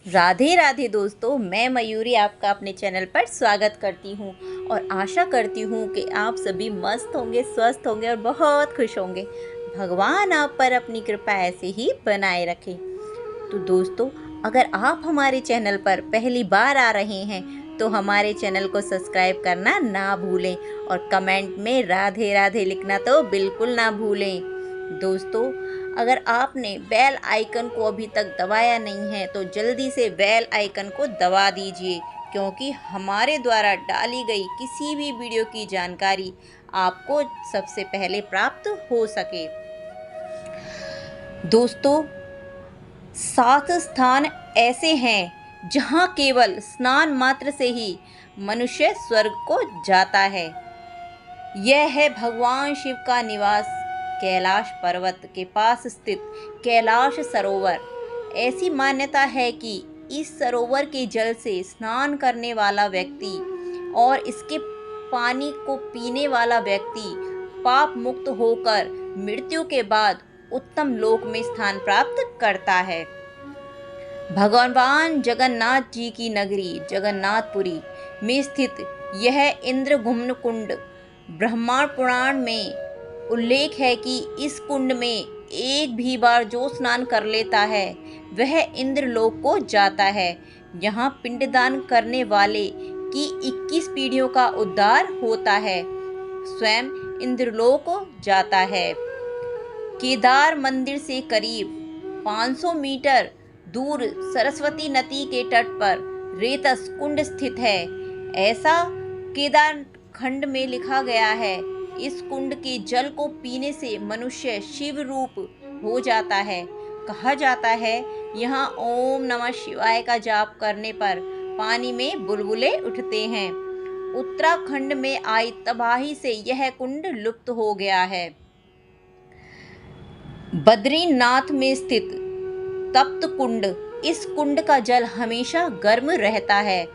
राधे राधे दोस्तों, मैं मयूरी आपका अपने चैनल पर स्वागत करती हूँ और आशा करती हूँ कि आप सभी मस्त होंगे, स्वस्थ होंगे और बहुत खुश होंगे। भगवान आप पर अपनी कृपा ऐसे ही बनाए रखें। तो दोस्तों, अगर आप हमारे चैनल पर पहली बार आ रहे हैं तो हमारे चैनल को सब्सक्राइब करना ना भूलें और कमेंट में राधे राधे लिखना तो बिल्कुल ना भूलें। दोस्तों, अगर आपने बेल आइकन को अभी तक दबाया नहीं है तो जल्दी से बेल आइकन को दबा दीजिए, क्योंकि हमारे द्वारा डाली गई किसी भी वीडियो की जानकारी आपको सबसे पहले प्राप्त हो सके। दोस्तों, 7 स्थान ऐसे हैं जहां केवल स्नान मात्र से ही मनुष्य स्वर्ग को जाता है। यह है भगवान शिव का निवास कैलाश पर्वत के पास स्थित कैलाश सरोवर। ऐसी मान्यता है कि इस सरोवर के जल से स्नान करने वाला व्यक्ति और इसके पानी को पीने वाला व्यक्ति पाप मुक्त होकर मृत्यु के बाद उत्तम लोक में स्थान प्राप्त करता है। भगवान जगन्नाथ जी की नगरी जगन्नाथपुरी में स्थित यह इंद्रगुम्न कुंड ब्रह्मांड पुराण में उल्लेख है कि इस कुंड में एक भी बार जो स्नान कर लेता है वह इंद्रलोक को जाता है। यहाँ पिंडदान करने वाले की 21 पीढ़ियों का उद्धार होता है, स्वयं इंद्रलोक जाता है। केदार मंदिर से करीब 500 मीटर दूर सरस्वती नदी के तट पर रेतस कुंड स्थित है। ऐसा केदार खंड में लिखा गया है। इस कुंड के जल को पीने से मनुष्य शिव रूप हो जाता है। कहा जाता है यहाँ ओम नमः शिवाय का जाप करने पर पानी में बुलबुले उठते हैं। उत्तराखंड में आई तबाही से यह कुंड लुप्त हो गया है। बद्रीनाथ में स्थित तप्त कुंड, इस कुंड का जल हमेशा गर्म रहता है।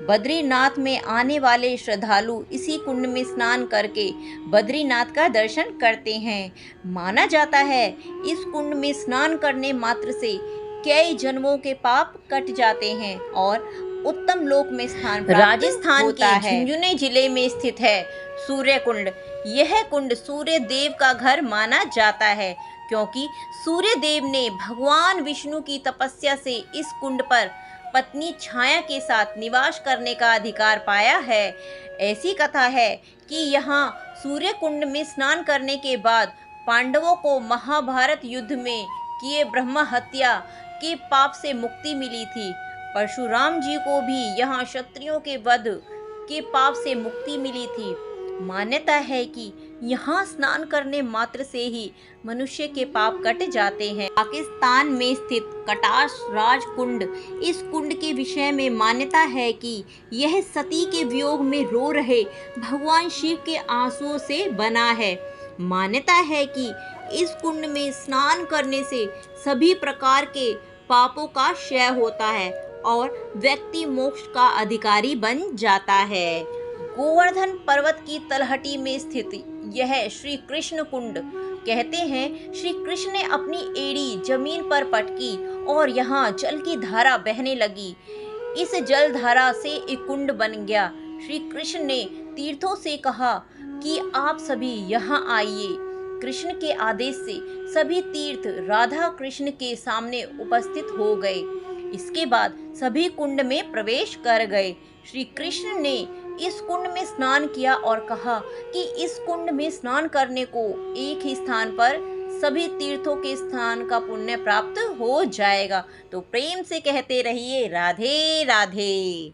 बद्रीनाथ में आने वाले श्रद्धालु इसी कुंड में स्नान करके बद्रीनाथ का दर्शन करते हैं। माना जाता है इस कुंड में स्नान करने मात्र से कई जन्मों के पाप कट जाते हैं और उत्तम लोक में स्थान प्राप्त राजस्थान के झुंझुनू जिले में स्थित है सूर्य कुंड। यह कुंड सूर्य देव का घर माना जाता है, क्योंकि सूर्य देव ने भगवान विष्णु की तपस्या से इस कुंड पर पत्नी छाया के साथ निवास करने का अधिकार पाया है। ऐसी कथा है कि यहाँ सूर्य कुंड में स्नान करने के बाद पांडवों को महाभारत युद्ध में किए ब्रह्म हत्या के पाप से मुक्ति मिली थी। परशुराम जी को भी यहाँ क्षत्रियों के वध के पाप से मुक्ति मिली थी। मान्यता है कि यहाँ स्नान करने मात्र से ही मनुष्य के पाप कट जाते हैं। पाकिस्तान में स्थित कटाश राज कुंड, इस कुंड के विषय में मान्यता है कि यह सती के वियोग में रो रहे भगवान शिव के आंसुओं से बना है। मान्यता है कि इस कुंड में स्नान करने से सभी प्रकार के पापों का क्षय होता है और व्यक्ति मोक्ष का अधिकारी बन जाता है। गोवर्धन पर्वत की तलहटी में स्थित यह श्री कृष्ण कुंड, कहते हैं श्री कृष्ण ने अपनी एड़ी जमीन पर पटकी और यहाँ जल की धारा बहने लगी। इस जल धारा से एक कुंड बन गया। श्री कृष्ण ने तीर्थों से कहा कि आप सभी यहाँ आइए। कृष्ण के आदेश से सभी तीर्थ राधा कृष्ण के सामने उपस्थित हो गए। इसके बाद सभी कुंड में प्रवेश कर गए। श्री कृष्ण ने इस कुंड में स्नान किया और कहा कि इस कुंड में स्नान करने को एक ही स्थान पर सभी तीर्थों के स्थान का पुण्य प्राप्त हो जाएगा। तो प्रेम से कहते रहिए राधे राधे।